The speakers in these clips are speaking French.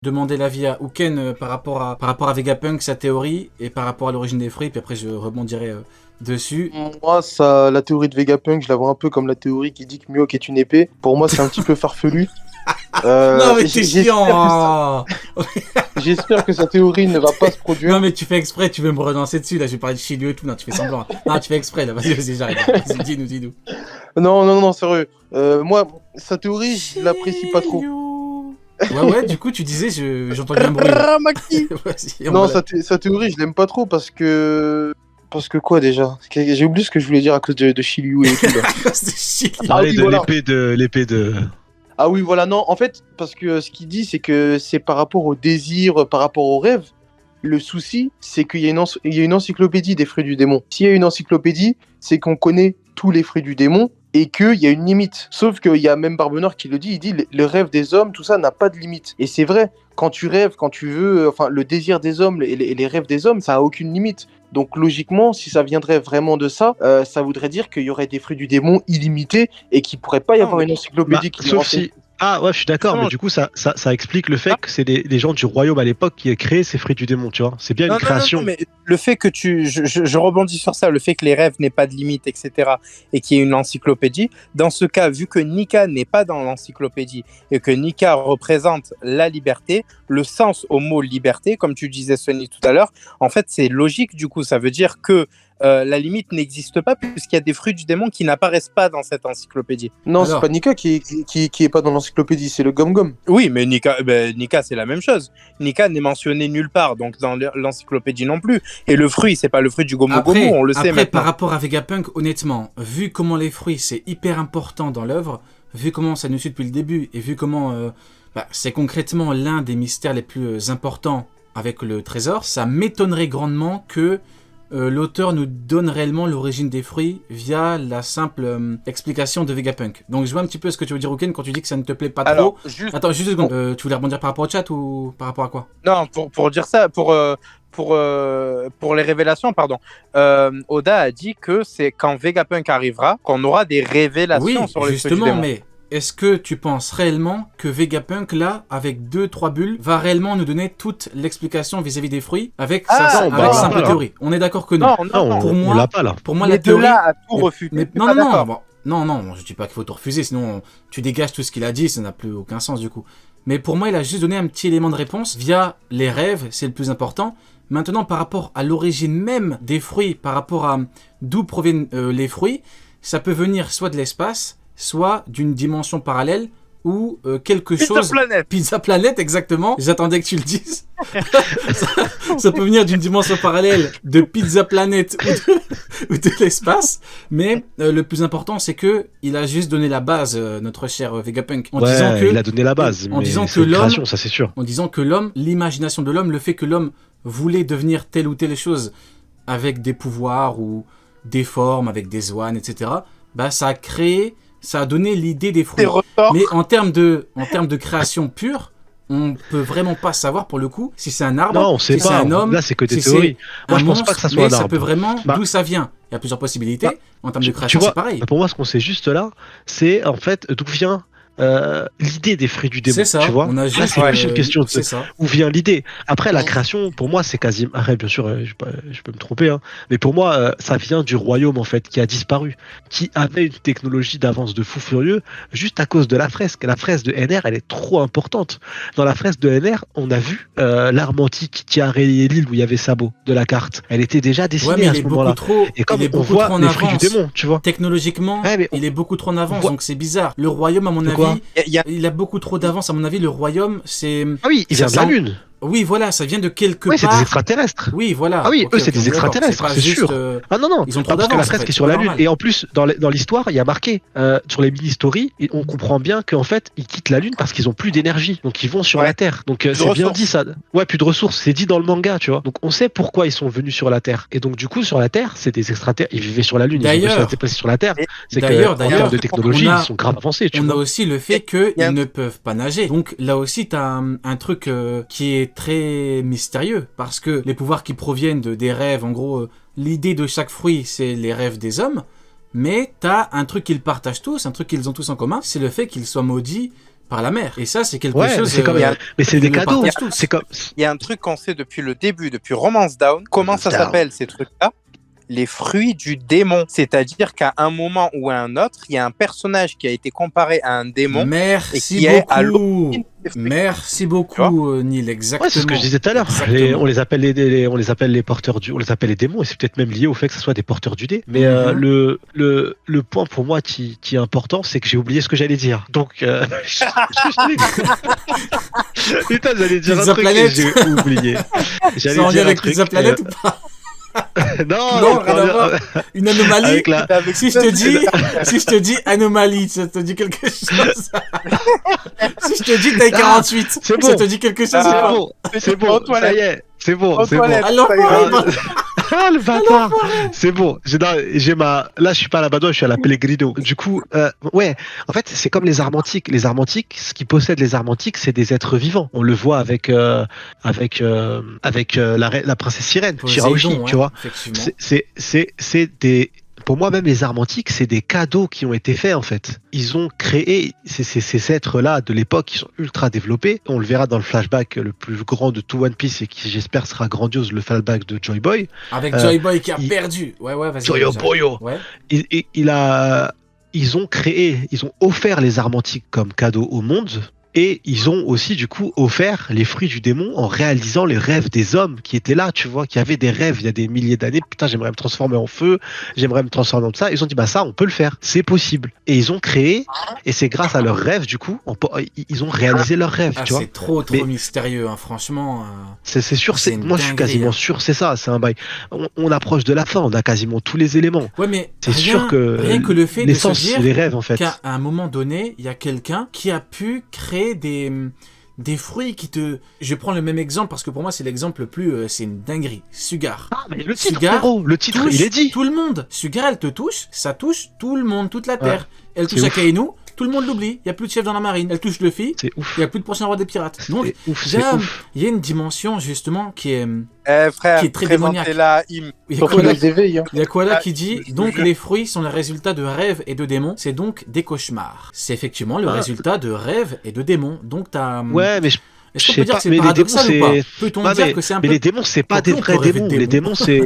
Demander l'avis à Uken par rapport à Vegapunk, sa théorie, et par rapport à l'origine des fruits, puis après je rebondirai dessus. Moi, la théorie de Vegapunk, je la vois un peu comme la théorie qui dit que Mihawk est une épée. Pour moi, c'est un petit peu farfelu. Non mais t'es chiant. J'espère que sa théorie ne va pas se produire. Non mais tu fais exprès, tu veux me relancer dessus, là je vais parler de Shiryu et tout, non tu fais semblant. Non tu fais exprès là, vas-y j'arrête. Vas-y, dis-nous. Non, sérieux. Moi, sa théorie, je l'apprécie pas trop. Ouais, du coup tu disais, j'entends bien un bruit. Vas-y, non, sa théorie, je l'aime pas trop parce que... Parce que quoi déjà? J'ai oublié ce que je voulais dire à cause de Shiryu et tout là. Parler de l'épée de... Ah oui, voilà, non, en fait, parce que ce qu'il dit, c'est que c'est par rapport au désir, par rapport au rêve. Le souci, c'est qu'il y a une encyclopédie des fruits du démon. S'il y a une encyclopédie, c'est qu'on connaît tous les fruits du démon et qu'il y a une limite. Sauf qu'il y a même Barbenheur qui le dit, il dit le rêve des hommes, tout ça n'a pas de limite. Et c'est vrai, quand tu rêves, quand tu veux, enfin, le désir des hommes et les rêves des hommes, ça a aucune limite. Donc logiquement, si ça viendrait vraiment de ça, ça voudrait dire qu'il y aurait des fruits du démon illimités et qu'il pourrait pas y avoir une encyclopédie qui sauf si... Ah ouais, je suis d'accord, mais du coup, ça explique le fait que c'est les gens du royaume à l'époque qui aient créé ces fruits du démon, tu vois. C'est bien une création. Non, mais le fait que je rebondis sur ça, le fait que les rêves n'aient pas de limite, etc., et qu'il y ait une encyclopédie, dans ce cas, vu que Nika n'est pas dans l'encyclopédie et que Nika représente la liberté, le sens au mot liberté, comme tu disais, Sonny, tout à l'heure, en fait, c'est logique, du coup, ça veut dire que la limite n'existe pas puisqu'il y a des fruits du démon qui n'apparaissent pas dans cette encyclopédie. Non, c'est pas Nika qui est pas dans l'encyclopédie, c'est le Gum-Gum. Oui, mais Nika c'est la même chose. Nika n'est mentionné nulle part, donc dans l'encyclopédie non plus. Et le fruit, c'est pas le fruit du Gomu Gomu, on le sait maintenant. Par rapport à Vegapunk, honnêtement, vu comment les fruits c'est hyper important dans l'œuvre, vu comment ça nous suit depuis le début, et vu comment c'est concrètement l'un des mystères les plus importants avec le trésor, ça m'étonnerait grandement que l'auteur nous donne réellement l'origine des fruits via la simple explication de Vegapunk. Donc je vois un petit peu ce que tu veux dire, Uken, quand tu dis que ça ne te plaît pas trop. Attends, juste 2 secondes. Tu voulais rebondir par rapport au chat ou par rapport à quoi? Non, pour dire ça, pour les révélations, pardon. Oda a dit que c'est quand Vegapunk arrivera qu'on aura des révélations sur les fruits du démon. Mais est-ce que tu penses réellement que Vegapunk, là, avec 2-3 bulles, va réellement nous donner toute l'explication vis-à-vis des fruits avec sa simple théorie? On est d'accord que non. Non, pour moi, on l'a pas là. Pour moi, la théorie... a tout refuté. Non, je dis pas qu'il faut tout refuser, sinon tu dégages tout ce qu'il a dit, ça n'a plus aucun sens du coup. Mais pour moi, il a juste donné un petit élément de réponse via les rêves, c'est le plus important. Maintenant, par rapport à l'origine même des fruits, par rapport à d'où proviennent les fruits, ça peut venir soit de l'espace, soit d'une dimension parallèle ou quelque chose... Pizza Planet, exactement. J'attendais que tu le dises. ça peut venir d'une dimension parallèle de Pizza Planet ou de l'espace. Mais le plus important, c'est que il a juste donné la base, notre cher Vegapunk. En disant que, il a donné la base. En disant que l'homme, ça c'est sûr. En disant que l'homme, l'imagination de l'homme, le fait que l'homme voulait devenir telle ou telle chose avec des pouvoirs ou des formes, avec des zwan, etc. Ça a créé... Ça a donné l'idée des fruits. Mais en termes de création pure, on peut vraiment pas savoir pour le coup si c'est un arbre, si c'est un homme, là c'est que des si théories. Moi je pense pas que ça soit un arbre. Ça peut vraiment d'où ça vient. Il y a plusieurs possibilités. En termes de création, c'est pareil. Pour moi, ce qu'on sait juste là, c'est en fait d'où vient l'idée des fruits du démon. C'est ça. Tu vois, on a juste c'est une question de où vient l'idée. Après, la création, pour moi, c'est quasiment. Après, bien sûr, je peux me tromper, hein, mais pour moi, ça vient du royaume en fait qui a disparu, qui avait une technologie d'avance de fou furieux, juste à cause de la fresque. La fresque de NR, elle est trop importante. Dans la fresque de NR, on a vu l'arme antique qui a rayé l'île où il y avait Sabo de la carte. Elle était déjà dessinée à ce moment-là. Et comme on voit les fruits du démon, tu vois. Technologiquement, il est beaucoup trop en avance, donc c'est bizarre. Le royaume, à mon avis. Il a beaucoup trop d'avance, à mon avis. Le royaume, c'est... Ah oui, il vient de la Lune. Oui, voilà, ça vient de quelque part. Oui, c'est des extraterrestres. Oui, voilà. Ah oui, eux, c'est des extraterrestres, c'est sûr. Ah non, ils ont trop parce que la d'avance, fresque est sur la Lune. Et en plus, dans l'histoire, il y a marqué, sur les mini-stories, on comprend bien qu'en fait, ils quittent la Lune parce qu'ils ont plus d'énergie. Donc, ils vont sur la Terre. Donc, c'est bien dit, ça. Ouais, plus de ressources. C'est dit dans le manga, tu vois. Donc, on sait pourquoi ils sont venus sur la Terre. Et donc, du coup, sur la Terre, c'est des extraterrestres. Ils vivaient sur la Lune, ils ont été déplacés sur la Terre. C'est qu'en termes de technologie, ils sont grave avancés, tu vois. On a aussi le fait qu'ils ne peuvent pas nager. Donc, là aussi, t'as un truc qui est très mystérieux, parce que les pouvoirs qui proviennent des rêves, en gros, l'idée de chaque fruit, c'est les rêves des hommes, mais t'as un truc qu'ils partagent tous, un truc qu'ils ont tous en commun, c'est le fait qu'ils soient maudits par la mère. Et ça, c'est quelque Ouais, chose. c'est comme, mais c'est ils des le cadeaux. partagent tous. C'est comme, Il y a un truc qu'on sait depuis le début, depuis Romance Down. Comment ça Down. s'appelle ces trucs-là? Les fruits du démon. C'est-à-dire qu'à un moment ou à un autre, il y a un personnage qui a été comparé à un démon. Merci et qui est à beaucoup. Merci beaucoup, Neil. Exactement. ouais, c'est ce que je disais tout à l'heure. Exactement. On les appelle on les appelle les porteurs on les appelle les démons, et c'est peut-être même lié au fait que ce soit des porteurs du dé. Mais le point pour moi qui est important, c'est que j'ai oublié ce que j'allais dire. Donc, putain, j'allais dire Pizza un truc Planet. et j'ai oublié. Ça en lien avec Pizza Planet ou pas? Non, rien à voir. Une anomalie. Avec la- Si je te dis anomalie, ça te dit quelque chose? Si je te dis taille 48, c'est bon. ça te dit quelque chose? C'est ou pas? bon, c'est Aux bon, toilettes. ça y est, c'est bon, Aux c'est bon. toilettes. Alors, Ça ira. Ah, le bâtard. C'est bon. J'ai ma. Là, je suis pas à la Badois, je suis à la Pellegrino. Du coup, ouais. En fait, c'est comme les armes antiques. Les armes antiques, ce qui possède les armes antiques, c'est des êtres vivants. On le voit avec la princesse sirène, Shirahoshi, Poséidon, tu vois. Effectivement. C'est des. Pour moi, même les armes antiques, c'est des cadeaux qui ont été faits en fait. Ils ont créé ces êtres-là de l'époque qui sont ultra développés. On le verra dans le flashback le plus grand de tout One Piece et qui, j'espère, sera grandiose, le flashback de Joy Boy. Avec Joy Boy qui a il- perdu. Ouais, vas-y. Joy Boyo. Ouais. Ils ont offert les armes antiques comme cadeau au monde. Et ils ont aussi, du coup, offert les fruits du démon en réalisant les rêves des hommes qui étaient là, tu vois, qui avaient des rêves il y a des milliers d'années. Putain, j'aimerais me transformer en feu, j'aimerais me transformer en ça. Ils ont dit, bah ça, on peut le faire, c'est possible. Et ils ont créé, et c'est grâce à leurs rêves, du coup, ils ont réalisé leurs rêves, Ah, tu vois. c'est trop Mais- mystérieux, hein, franchement. C'est sûr, C'est une moi je suis dinguerie, quasiment hein. sûr, c'est ça, c'est un bail. On approche de la fin, on a quasiment tous les éléments. Ouais, mais C'est sûr que rien que le fait de se l'essence, dire c'est les rêves en fait. qu'à un moment donné, il y a quelqu'un qui a pu créer des fruits qui te... Je prends le même exemple parce que pour moi c'est l'exemple le plus... c'est une dinguerie. Sugar. Ah, mais le titre, Sugar frérot, le titre, touche il est dit. tout le monde. Sugar, elle te touche, ça touche tout le monde, toute la Terre. Elle C'est touche à ouf. Kainu, tout le monde l'oublie. Il n'y a plus de chef dans la marine. Elle touche Luffy, C'est ouf. il n'y a plus de prochain roi des pirates. Donc, C'est ouf, il y c'est a- ouf. il y a une dimension justement qui est... Frère, Qui est très démoniaque. présentez-la, Im. Il y a Surtout Koala- les éveils. Hein. il y a Koala Ah, qui dit je donc jure. les fruits sont le résultat de rêves et de démons, c'est donc des cauchemars. C'est effectivement le Ah. résultat de rêves et de démons. Donc t'as. Ouais, mais Est-ce qu'on je sais peut dire pas, que c'est mais les paradoxal démons, ou pas? c'est- Peut-on Ouais, dire que c'est un mais peu. les démons, c'est pas Quoique, des on vrais peut rêver de démons. Les démons. démons, c'est.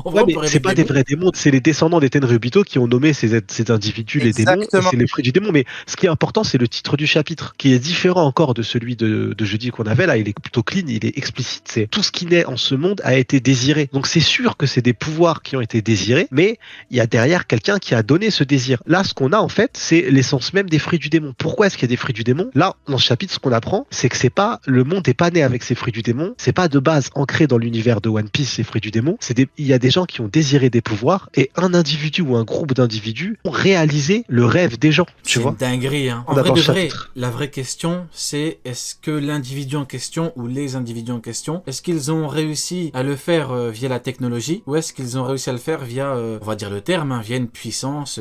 En Ouais, vrai, on mais peut c'est rêver pas de des démons. vrais démons, c'est les descendants des Tenryubito qui ont nommé ces individus les démons, et Exactement. c'est les fruits du démon. Mais ce qui est important, c'est le titre du chapitre, qui est différent encore de celui de jeudi qu'on avait là. Il est plutôt clean, il est explicite. C'est tout ce qui naît en ce monde a été désiré. Donc c'est sûr que c'est des pouvoirs qui ont été désirés, mais il y a derrière quelqu'un qui a donné ce désir. Là, ce qu'on a en fait, c'est l'essence même des fruits du démon. Pourquoi est-ce qu'il y a des fruits du démon? Là, dans ce chapitre, ce qu'on apprend, c'est que c'est pas le monde n'est pas né avec ces fruits du démon. C'est pas de base ancré dans l'univers de One Piece ces fruits du démon. Il y a des gens qui ont désiré des pouvoirs et un individu ou un groupe d'individus ont réalisé le rêve des gens. Tu C'est vois une dinguerie. Hein. En On vrai adore de ce vrai, chapitre. la vraie question, c'est est-ce que l'individu en question ou les individus en question, est-ce qu'ils ont réussi à le faire via la technologie ou est-ce qu'ils ont réussi à le faire via, on va dire le terme, hein, via une puissance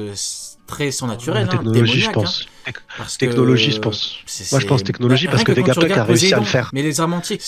très surnaturelle, La hein, technologie, je démoniaque, pense. hein, parce que, Technologie, je pense. Moi, je pense technologie parce rien que quand tu Vegapunk a regardes réussi à le Poséidon, faire. Mais les armes antiques,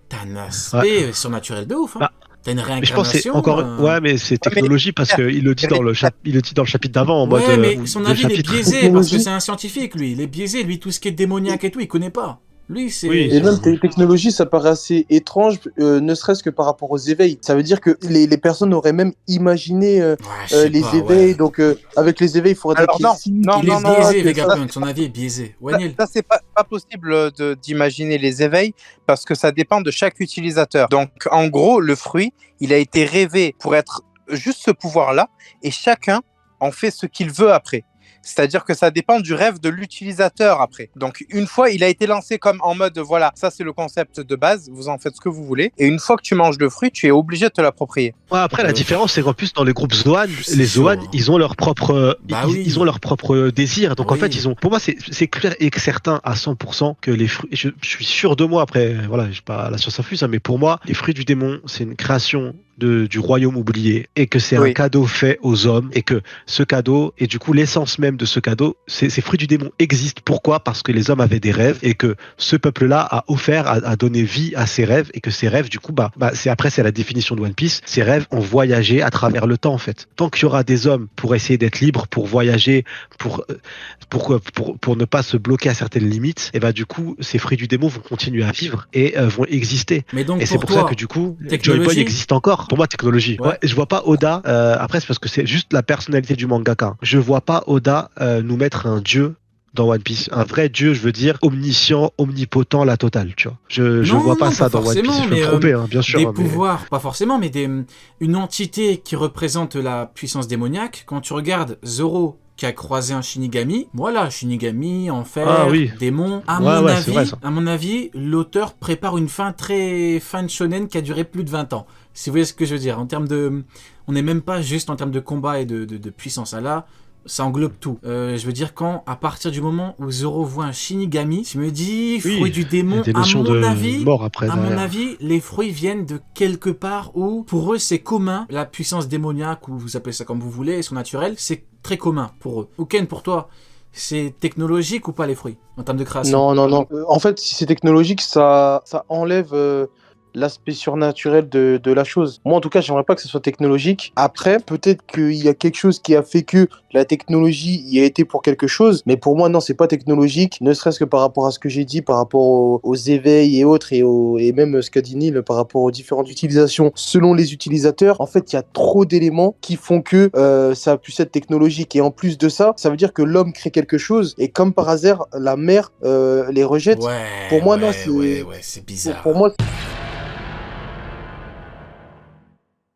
t'as un aspect surnaturel de ouf. Hein. Bah, T'as une Mais je pense que c'est réincarnation. encore. Ouais, mais c'est technologie parce qu'il le dit dans le chapitre d'avant en Ouais, mode. mais son le avis il est chapitre. biaisé parce que Technologie. c'est un scientifique, lui. Il est biaisé, lui, tout ce qui est démoniaque et tout, il connaît pas. Lui, c'est. Oui, Et même tes technologies, ça paraît assez étrange, ne serait-ce que par rapport aux éveils. Ça veut dire que les personnes auraient même imaginé Ouais, je sais les pas, éveils. ouais. Donc, avec les éveils, il faudrait Alors, qu'il y ait non, ci, non, qu'il y Il ait est ça, biaisé, que Vegapunk. Son avis est biaisé. Ouais, Neil. Ça, c'est pas possible d'imaginer les éveils parce que ça dépend de chaque utilisateur. Donc, en gros, le fruit, il a été rêvé pour être juste ce pouvoir-là et chacun en fait ce qu'il veut après. C'est-à-dire que ça dépend du rêve de l'utilisateur après. Donc, une fois, il a été lancé comme en mode, voilà, ça c'est le concept de base, vous en faites ce que vous voulez. Et une fois que tu manges le fruit, tu es obligé de te l'approprier. Ouais, après, la différence, c'est qu'en plus, dans les groupes Zoan, C'est les chaud, Zoan, hein. ils ont leur propre, Bah oui. ils ont leur propre désir. Donc, en Oui. fait, pour moi, c'est clair et certain à 100% que les fruits, je suis sûr de moi, après, voilà, je pas la science infuse, hein, mais pour moi, les fruits du démon, c'est une création du royaume oublié et que c'est un cadeau fait aux hommes et que ce cadeau, et du coup l'essence même de ce cadeau, ces fruits du démon existent. Pourquoi? Parce que les hommes avaient des rêves et que ce peuple-là a offert, a donné vie à ces rêves et que ces rêves, du coup, c'est la définition de One Piece, ces rêves ont voyagé à travers le temps en fait. Tant qu'il y aura des hommes pour essayer d'être libres, pour voyager, pour ne pas se bloquer à certaines limites, et du coup, ces fruits du démon vont continuer à vivre et vont exister. Mais donc, et c'est pour ça que du coup, Joy Boy existe encore. Pour moi, technologie. Ouais, je vois pas Oda. Après, c'est parce que c'est juste la personnalité du mangaka. Je vois pas Oda nous mettre un dieu dans One Piece, un vrai dieu, je veux dire, omniscient, omnipotent, la totale, tu vois. Je vois pas ça dans One Piece. Je peux me tromper, bien sûr. Des pouvoirs, pas forcément, mais une entité qui représente la puissance démoniaque. Quand tu regardes Zoro qui a croisé un Shinigami, voilà, Shinigami, enfer, démon. À mon avis, l'auteur prépare une fin très fan shonen qui a duré plus de 20 ans. Si vous voyez ce que je veux dire, en termes de, on n'est même pas juste en termes de combat et de puissance. Là, ça englobe tout. Je veux dire, à partir du moment où Zoro voit un Shinigami, je me dis, fruit du démon, à mon avis, les fruits viennent de quelque part où, pour eux, c'est commun. La puissance démoniaque, ou vous appelez ça comme vous voulez, son naturel, c'est très commun pour eux. Ken, pour toi, c'est technologique ou pas les fruits, en termes de création? Non. En fait, si c'est technologique, ça enlève l'aspect surnaturel de la chose. Moi, en tout cas, j'aimerais pas que ce soit technologique. Après, peut-être qu'il y a quelque chose qui a fait que la technologie y a été pour quelque chose, mais pour moi, non, c'est pas technologique, ne serait-ce que par rapport à ce que j'ai dit, par rapport aux éveils et autres, et même ce qu'a dit Neil par rapport aux différentes utilisations selon les utilisateurs. En fait, il y a trop d'éléments qui font que ça puisse être technologique. Et en plus de ça, ça veut dire que l'homme crée quelque chose, et comme par hasard, la mer les rejette. Ouais, pour moi, non, c'est bizarre. Pour moi,